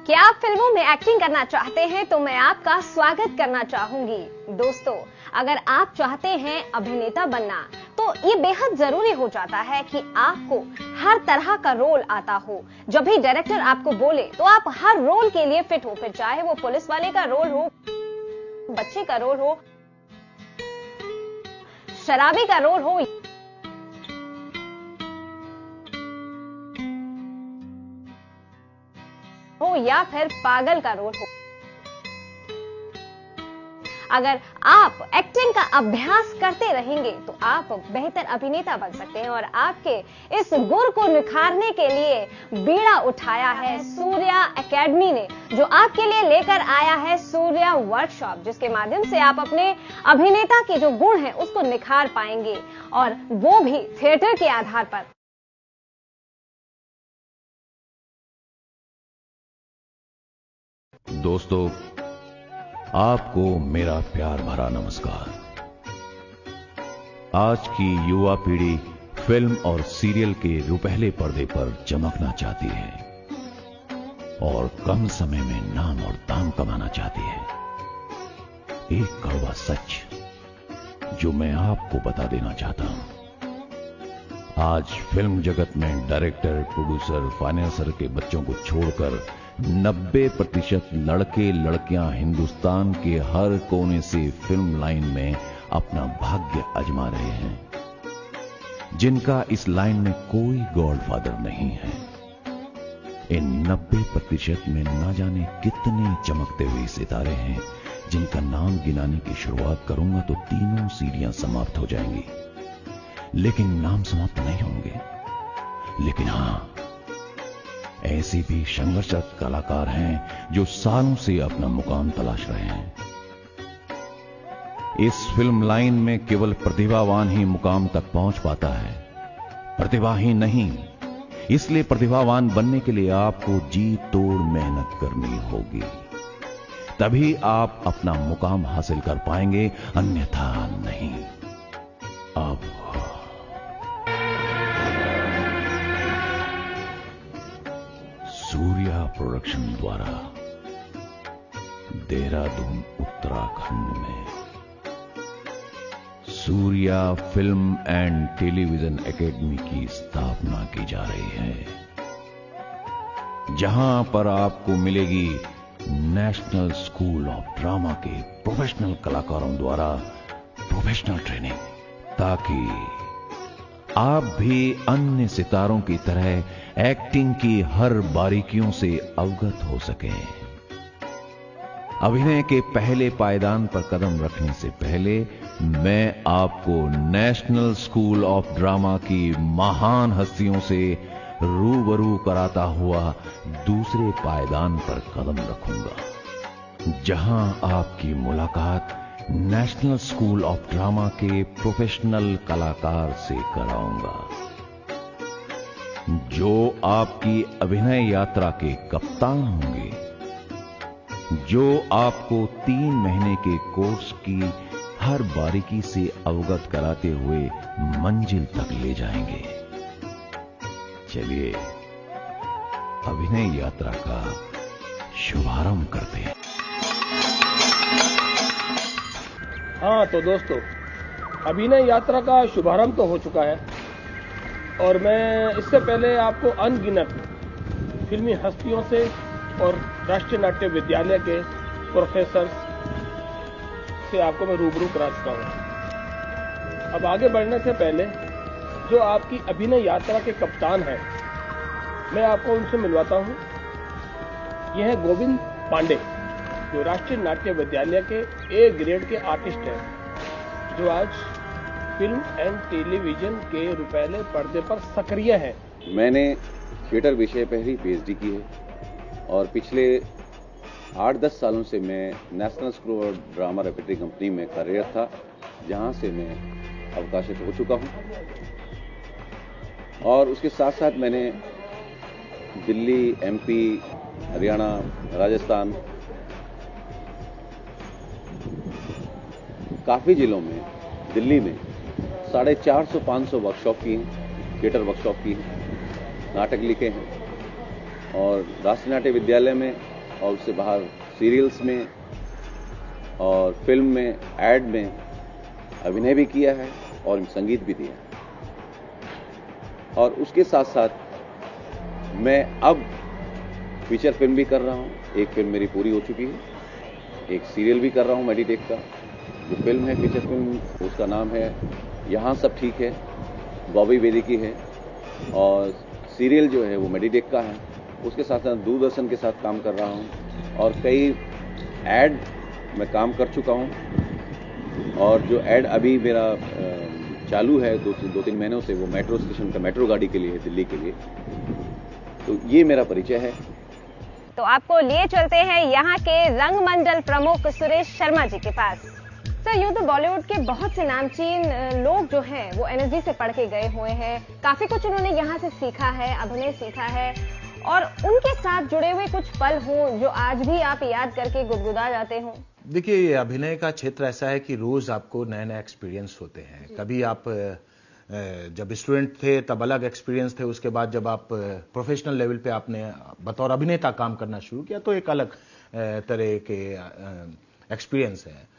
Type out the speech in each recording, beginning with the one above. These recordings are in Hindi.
क्या आप फिल्मों में एक्टिंग करना चाहते हैं तो मैं आपका स्वागत करना चाहूंगी। दोस्तों, अगर आप चाहते हैं अभिनेता बनना तो ये बेहद जरूरी हो जाता है कि आपको हर तरह का रोल आता हो। जब भी डायरेक्टर आपको बोले तो आप हर रोल के लिए फिट हो, फिर चाहे वो पुलिस वाले का रोल हो, बच्चे का रोल हो, शराबी का रोल हो या फिर पागल का रोल हो। अगर आप एक्टिंग का अभ्यास करते रहेंगे तो आप बेहतर अभिनेता बन सकते हैं। और आपके इस गुण को निखारने के लिए बीड़ा उठाया है सूर्या एकेडमी ने, जो आपके लिए लेकर आया है सूर्या वर्कशॉप, जिसके माध्यम से आप अपने अभिनेता के जो गुण हैं उसको निखार पाएंगे, और वो भी थिएटर के आधार पर। दोस्तों, आपको मेरा प्यार भरा नमस्कार। आज की युवा पीढ़ी फिल्म और सीरियल के रुपहले पर्दे पर चमकना चाहती है और कम समय में नाम और दाम कमाना चाहती है। एक कड़वा सच जो मैं आपको बता देना चाहता हूं। आज फिल्म जगत में डायरेक्टर, प्रोड्यूसर, फाइनेंसर के बच्चों को छोड़कर 90% लड़के लड़कियां हिंदुस्तान के हर कोने से फिल्म लाइन में अपना भाग्य आजमा रहे हैं, जिनका इस लाइन में कोई गॉडफादर नहीं है। इन 90% में ना जाने कितने चमकते हुए सितारे हैं, जिनका नाम गिनाने की शुरुआत करूंगा तो तीनों सीढ़ियां समाप्त हो जाएंगी। लेकिन नाम समाप्त नहीं होंगे। लेकिन हां, ऐसे भी संघर्षरत कलाकार हैं जो सालों से अपना मुकाम तलाश रहे हैं। इस फिल्म लाइन में केवल प्रतिभावान ही मुकाम तक पहुंच पाता है, प्रतिभाहीन नहीं। इसलिए प्रतिभावान बनने के लिए आपको जी तोड़ मेहनत करनी होगी, तभी आप अपना मुकाम हासिल कर पाएंगे, अन्यथा नहीं। अब सूर्या प्रोडक्शन द्वारा देहरादून उत्तराखंड में Surya film and television academy की स्थापना की जा रही है, जहां पर आपको मिलेगी नेशनल स्कूल ऑफ ड्रामा के प्रोफेशनल कलाकारों द्वारा प्रोफेशनल ट्रेनिंग, ताकि आप भी अन्य सितारों की तरह एक्टिंग की हर बारीकियों से अवगत हो सकें। अभिनय के पहले पायदान पर कदम रखने से पहले मैं आपको नेशनल स्कूल ऑफ ड्रामा की महान हस्तियों से रूबरू कराता हुआ दूसरे पायदान पर कदम रखूंगा, जहां आपकी मुलाकात नेशनल स्कूल ऑफ ड्रामा के प्रोफेशनल कलाकार से कराऊंगा, जो आपकी अभिनय यात्रा के कप्तान होंगे, जो आपको 3 महीने के कोर्स की हर बारीकी से अवगत कराते हुए मंजिल तक ले जाएंगे। चलिए अभिनय यात्रा का शुभारंभ करते हैं। हाँ तो दोस्तों, अभिनय यात्रा का शुभारंभ तो हो चुका है, और मैं इससे पहले आपको अनगिनत फिल्मी हस्तियों से और राष्ट्रीय नाट्य विद्यालय के प्रोफेसर से आपको मैं रूबरू करा चुका हूँ। अब आगे बढ़ने से पहले जो आपकी अभिनय यात्रा के कप्तान हैं, मैं आपको उनसे मिलवाता हूँ। यह है गोविंद पांडे, जो राष्ट्रीय नाट्य विद्यालय के ए ग्रेड के आर्टिस्ट हैं, जो आज फिल्म एंड टेलीविजन के रुपहले पर्दे पर सक्रिय हैं। मैंने थिएटर विषय पर ही पीएचडी की है और पिछले 8-10 सालों से मैं National School of Drama repertory company में कार्यरत था, जहां से मैं अवकाशित हो चुका हूं। और उसके साथ साथ मैंने दिल्ली, एमपी, हरियाणा, राजस्थान, काफ़ी जिलों में, दिल्ली में 450-500 वर्कशॉप की हैं, थिएटर वर्कशॉप की हैं, नाटक लिखे हैं, और राष्ट्रीय नाट्य विद्यालय में और उससे बाहर सीरियल्स में और फिल्म में, एड में अभिनय भी किया है और संगीत भी दिया है। और उसके साथ साथ मैं अब फीचर फिल्म भी कर रहा हूं। एक फिल्म मेरी पूरी हो चुकी है, एक सीरियल भी कर रहा हूं मेडिटेक का। जो फिल्म है फीचर फिल्म, उसका नाम है यहाँ सब ठीक है, बॉबी बेदी की है। और सीरियल जो है वो मेडिटेक का है। उसके साथ साथ दूरदर्शन के साथ काम कर रहा हूं और कई एड में काम कर चुका हूं। और जो एड अभी मेरा चालू है 2-3 महीनों से, वो मेट्रो स्टेशन का मेट्रो गाड़ी के लिए है, दिल्ली के लिए। तो ये मेरा परिचय है। तो आपको लिए चलते हैं यहाँ के रंगमंडल प्रमुख सुरेश शर्मा जी के पास। सर, यूं तो बॉलीवुड के बहुत से नामचीन लोग जो हैं वो एनएसडी से पढ़ के गए हुए हैं। काफी कुछ उन्होंने यहाँ से सीखा है, अभिनय सीखा है, और उनके साथ जुड़े हुए कुछ पल हों जो आज भी आप याद करके गुदगुदा जाते हो। देखिए, ये अभिनय का क्षेत्र ऐसा है कि रोज आपको नए नए एक्सपीरियंस होते हैं। कभी आप जब स्टूडेंट थे तब अलग एक्सपीरियंस थे, उसके बाद जब आप प्रोफेशनल लेवल पे आपने बतौर अभिनेता काम करना शुरू किया तो एक अलग तरह के एक्सपीरियंस है।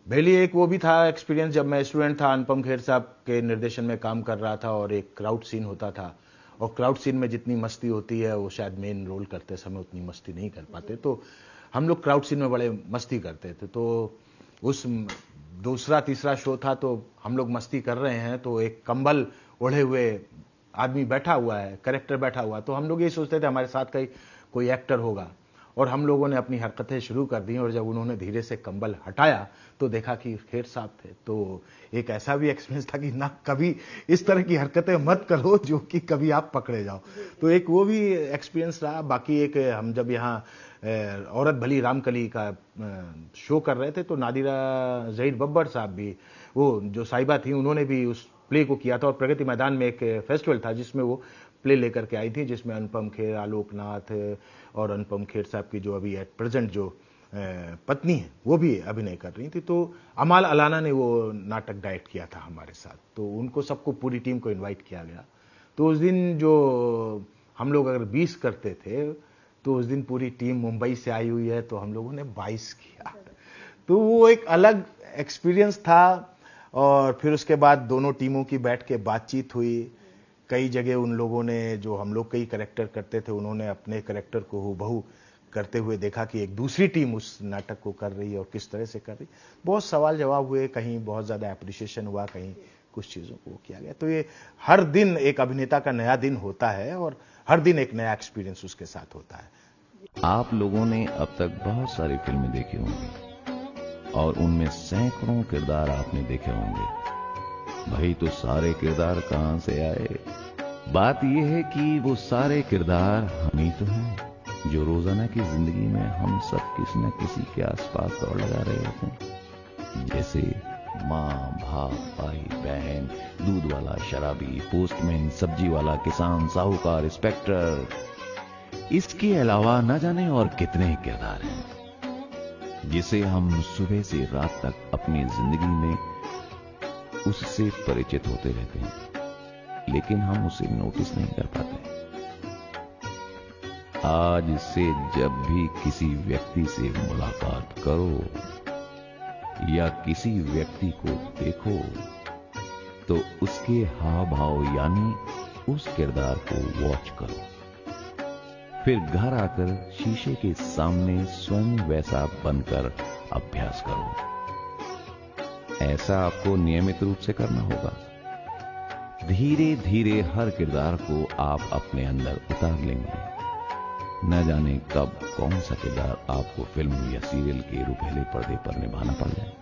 मेरे लिए एक वो भी था एक्सपीरियंस जब मैं स्टूडेंट था, अनुपम खेर साहब के निर्देशन में काम कर रहा था और एक क्राउड सीन होता था। और क्राउड सीन में जितनी मस्ती होती है वो शायद मेन रोल करते समय उतनी मस्ती नहीं कर पाते, तो हम लोग क्राउड सीन में बड़े मस्ती करते थे। तो उस दूसरा तीसरा शो था तो हम लोग मस्ती कर रहे हैं, तो एक कंबल ओढ़े हुए आदमी बैठा हुआ है, कैरेक्टर बैठा हुआ, तो हम लोग ये सोचते थे हमारे साथ का कोई एक्टर होगा। और हम लोगों ने अपनी हरकतें शुरू कर दी और जब उन्होंने धीरे से कंबल हटाया तो देखा कि खेर साहब थे। तो एक ऐसा भी एक्सपीरियंस था कि ना कभी इस तरह की हरकतें मत करो जो कि कभी आप पकड़े जाओ। तो एक वो भी एक्सपीरियंस रहा। बाकी एक हम जब यहाँ औरत भली रामकली का शो कर रहे थे तो नादिरा ज़हीर बब्बर साहब भी, वो जो साहिबा थी, उन्होंने भी उस प्ले को किया था। और प्रगति मैदान में एक फेस्टिवल था जिसमें वो प्ले लेकर के आई थी, जिसमें अनुपम खेर, आलोकनाथ और अनुपम खेर साहब की जो अभी एट प्रेजेंट जो पत्नी है वो भी अभिनय कर रही थी। तो अमाल अलाना ने वो नाटक डायरेक्ट किया था हमारे साथ, तो उनको सबको, पूरी टीम को इनवाइट किया गया। तो उस दिन जो हम लोग अगर 20 करते थे तो उस दिन पूरी टीम मुंबई से आई हुई है तो हम लोगों ने 22 किया। तो वो एक अलग एक्सपीरियंस था। और फिर उसके बाद दोनों टीमों की बैठ के बातचीत हुई। कई जगह उन लोगों ने, जो हम लोग कई कैरेक्टर करते थे, उन्होंने अपने कैरेक्टर को हूबहू करते हुए देखा कि एक दूसरी टीम उस नाटक को कर रही है और किस तरह से कर रही। बहुत सवाल जवाब हुए, कहीं बहुत ज्यादा एप्रिसिएशन हुआ, कहीं कुछ चीजों को किया गया। तो ये हर दिन एक अभिनेता का नया दिन होता है और हर दिन एक नया एक्सपीरियंस उसके साथ होता है। आप लोगों ने अब तक बहुत सारी फिल्में देखी होंगी और उनमें सैकड़ों किरदार आपने देखे होंगे। भाई, तो सारे किरदार कहां से आए? बात यह है कि वो सारे किरदार हम ही तो हैं जो रोजाना की जिंदगी में हम सब किसी न किसी के आसपास दौड़ लगा रहे होते हैं। जैसे माँ, बाप, भाई, बहन, दूध वाला, शराबी, पोस्टमैन, सब्जी वाला, किसान, साहूकार, इंस्पेक्टर। इसके अलावा न जाने और कितने किरदार हैं जिसे हम सुबह से रात तक अपनी जिंदगी में उससे परिचित होते रहते हैं, लेकिन हम उसे नोटिस नहीं कर पाते। आज से जब भी किसी व्यक्ति से मुलाकात करो या किसी व्यक्ति को देखो तो उसके हाव भाव यानी उस किरदार को वॉच करो। फिर घर आकर शीशे के सामने स्वयं वैसा बनकर अभ्यास करो। ऐसा आपको नियमित रूप से करना होगा। धीरे धीरे हर किरदार को आप अपने अंदर उतार लेंगे। न जाने कब कौन सा किरदार आपको फिल्म या सीरियल के रुपहले पर्दे पर निभाना पड़ जाए।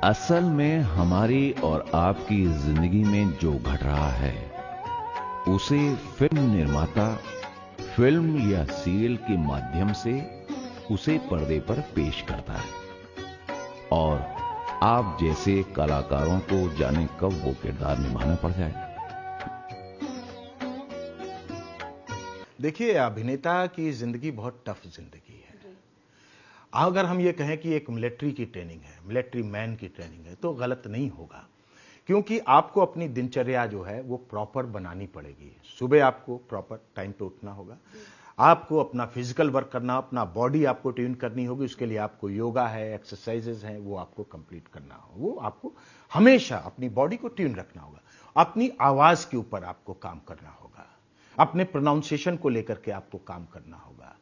असल में हमारी और आपकी जिंदगी में जो घट रहा है उसे फिल्म निर्माता फिल्म या सीरियल के माध्यम से उसे पर्दे पर पेश करता है और आप जैसे कलाकारों को जाने कब वो किरदार निभाना पड़ जाए। देखिए, अभिनेता की जिंदगी बहुत टफ जिंदगी है। अगर हम ये कहें कि एक मिलिट्री की ट्रेनिंग है, मिलिट्री मैन की ट्रेनिंग है, तो गलत नहीं होगा, क्योंकि आपको अपनी दिनचर्या जो है वो प्रॉपर बनानी पड़ेगी। सुबह आपको प्रॉपर टाइम पे उठना होगा, आपको अपना फिजिकल वर्क करना, अपना बॉडी आपको ट्यून करनी होगी। उसके लिए आपको योगा है, एक्सरसाइजेज हैं, वो आपको कंप्लीट करना होगा। वो आपको हमेशा अपनी बॉडी को ट्यून रखना होगा। अपनी आवाज के ऊपर आपको काम करना होगा, अपने प्रोनाउंसिएशन को लेकर के आपको काम करना होगा।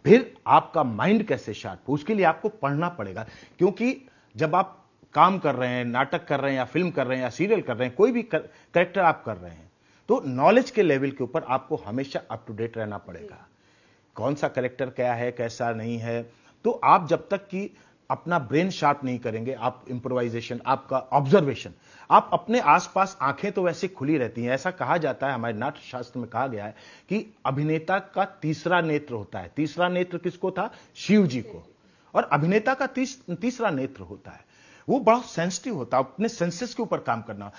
फिर आपका माइंड कैसे शार्प हो, उसके लिए आपको पढ़ना पड़ेगा, क्योंकि जब आप काम कर रहे हैं, नाटक कर रहे हैं या फिल्म कर रहे हैं या सीरियल कर रहे हैं, कोई भी कैरेक्टर आप कर रहे हैं, तो नॉलेज के लेवल के ऊपर आपको हमेशा अप टू डेट रहना पड़ेगा। कौन सा कैरेक्टर क्या है, कैसा नहीं है, तो आप जब तक कि अपना ब्रेन शार्प नहीं करेंगे, आप इंप्रोवाइजेशन, आपका ऑब्जर्वेशन, आप अपने आसपास, आंखें तो वैसे खुली रहती हैं। ऐसा कहा जाता है, हमारे नाट्य शास्त्र में कहा गया है कि अभिनेता का तीसरा नेत्र होता है। तीसरा नेत्र किसको था? शिव जी को। और अभिनेता का तीसरा नेत्र होता है, वो बड़ा सेंसिटिव होता है, अपने सेंसेस के ऊपर काम करना।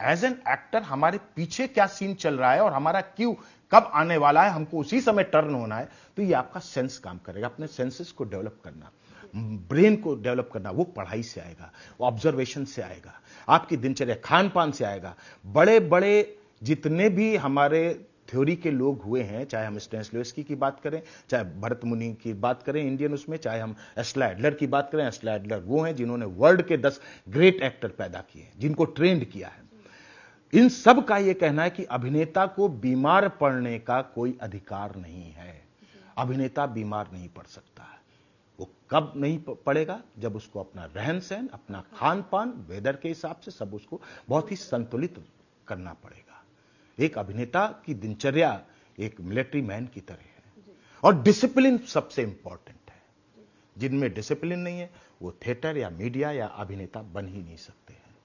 एज एन एक्टर हमारे पीछे क्या सीन चल रहा है और हमारा क्यों कब आने वाला है, हमको उसी समय टर्न होना है, तो ये आपका सेंस काम करेगा। अपने सेंसेस को डेवलप करना, ब्रेन को डेवलप करना, वो पढ़ाई से आएगा, वो ऑब्जर्वेशन से आएगा, आपकी दिनचर्या, खान पान से आएगा। बड़े बड़े जितने भी हमारे थ्योरी के लोग हुए हैं, चाहे हम स्टेनिस्लॉवस्की की बात करें, चाहे भरत मुनि की बात करें इंडियन उसमें, चाहे हम एस्ला एडलर की बात करें, एस्ला एडलर वो हैं जिन्होंने वर्ल्ड के 10 ग्रेट एक्टर पैदा किए हैं, जिनको ट्रेंड किया है। इन सब का यह कहना है कि अभिनेता को बीमार पड़ने का कोई अधिकार नहीं है। अभिनेता बीमार नहीं पड़ सकता है। वो कब नहीं पड़ेगा? जब उसको अपना रहन सहन, अपना खान पान, वेदर के हिसाब से सब उसको बहुत ही संतुलित करना पड़ेगा। एक अभिनेता की दिनचर्या एक मिलिट्री मैन की तरह है। और डिसिप्लिन सबसे इंपॉर्टेंट है। जिनमें डिसिप्लिन नहीं है वो थिएटर या मीडिया या अभिनेता बन ही नहीं सकते हैं।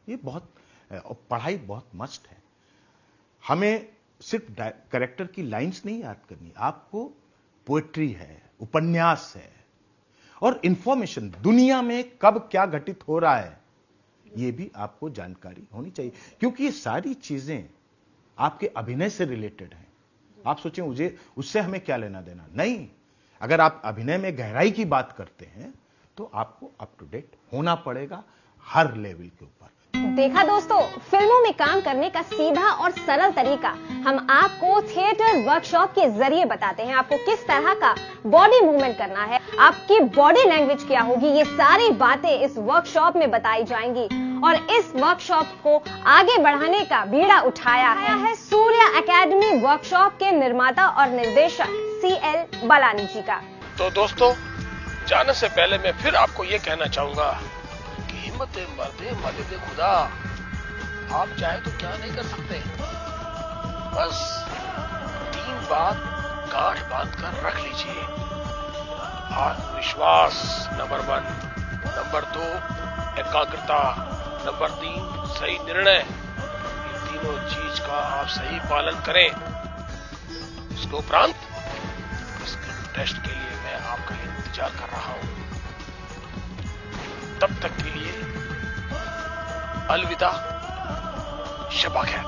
ये बहुत, और पढ़ाई बहुत मस्ट है। हमें सिर्फ कैरेक्टर की लाइंस नहीं याद करनी, आपको पोएट्री है, उपन्यास है और इंफॉर्मेशन, दुनिया में कब क्या घटित हो रहा है ये भी आपको जानकारी होनी चाहिए, क्योंकि ये सारी चीजें आपके अभिनय से रिलेटेड हैं। आप सोचें मुझे उससे हमें क्या लेना देना, नहीं। अगर आप अभिनय में गहराई की बात करते हैं तो आपको अप टू डेट होना पड़ेगा हर लेवल के ऊपर। देखा दोस्तों, फिल्मों में काम करने का सीधा और सरल तरीका हम आपको थिएटर वर्कशॉप के जरिए बताते हैं। आपको किस तरह का बॉडी मूवमेंट करना है, आपकी बॉडी लैंग्वेज क्या होगी, ये सारी बातें इस वर्कशॉप में बताई जाएंगी। और इस वर्कशॉप को आगे बढ़ाने का बीड़ा उठाया है सूर्या एकेडमी वर्कशॉप के निर्माता और निर्देशक CL बालानी जी का। तो दोस्तों, जाने से पहले मैं फिर आपको ये कहना चाहूंगा, हिम्मत मर्दे मदद खुदा, आप चाहे तो क्या नहीं कर सकते। बस 3 बात गांठ बांध कर रख लीजिए। आत्मविश्वास नंबर 1, नंबर 2 एकाग्रता, नंबर 3 सही निर्णय। इन तीनों चीज का आप सही पालन करें। इसके उपरांत स्क्रीन टेस्ट के लिए मैं आपका इंतजार कर रहा हूं। तब तक के लिए अलविदा, शबा खैर।